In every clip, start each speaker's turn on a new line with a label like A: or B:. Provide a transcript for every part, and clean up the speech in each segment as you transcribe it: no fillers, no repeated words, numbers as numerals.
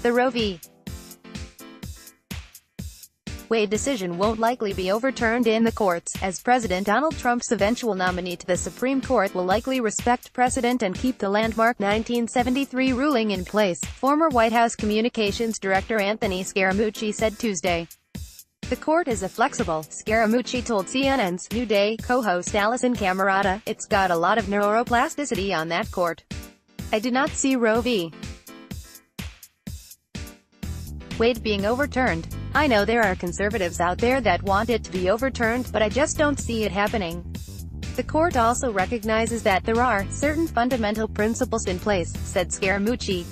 A: The Roe v. Wade decision won't likely be overturned in the courts, as President Donald Trump's eventual nominee to the Supreme Court will likely respect precedent and keep the landmark 1973 ruling in place, former White House Communications Director Anthony Scaramucci said Tuesday. The court is flexible, Scaramucci told CNN's New Day co-host Alisyn Camerota. It's got a lot of neuroplasticity on that court. I do not see Roe v. Wade being overturned. I know there are conservatives out there that want it to be overturned, but I just don't see it happening. The court also recognizes that there are certain fundamental principles in place, said Scaramucci.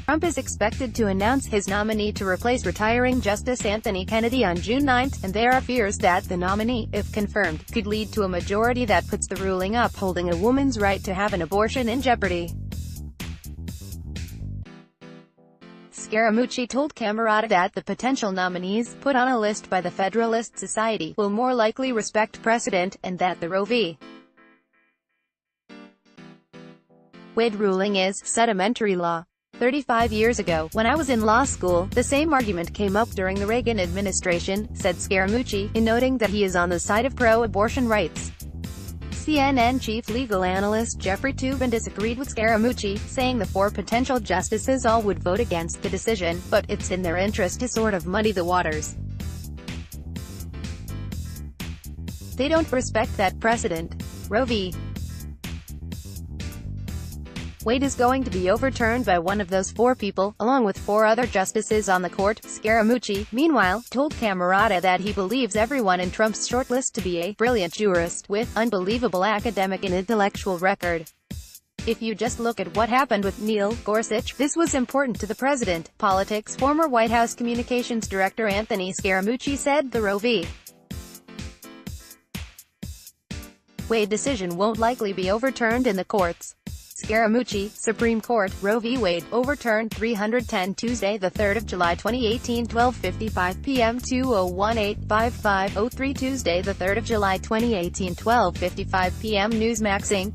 A: Trump is expected to announce his nominee to replace retiring Justice Anthony Kennedy on June 9, and there are fears that the nominee, if confirmed, could lead to a majority that puts the ruling upholding a woman's right to have an abortion in jeopardy. Scaramucci told Camerota that the potential nominees, put on a list by the Federalist Society, will more likely respect precedent, and that the Roe v. Wade ruling is sedimentary law. 35 years ago, when I was in law school, the same argument came up during the Reagan administration, said Scaramucci, in noting that he is on the side of pro-abortion rights. CNN chief legal analyst Jeffrey Toobin disagreed with Scaramucci, saying the four potential justices all would vote against the decision, but it's in their interest to sort of muddy the waters. They don't respect that precedent. Roe v. Wade is going to be overturned by one of those four people, along with four other justices on the court. Scaramucci, meanwhile, told Camerota that he believes everyone in Trump's shortlist to be a brilliant jurist, with unbelievable academic and intellectual record. If you just look at what happened with Neil Gorsuch, this was important to the president. Politics. Former White House Communications Director Anthony Scaramucci said the Roe v. Wade decision won't likely be overturned in the courts. Scaramucci, Supreme Court, Roe v. Wade, overturned 310 Tuesday, 3 July 2018, 12:55 p.m. 201-855-03 Tuesday, 3 July 2018, 12:55 p.m. Newsmax Inc.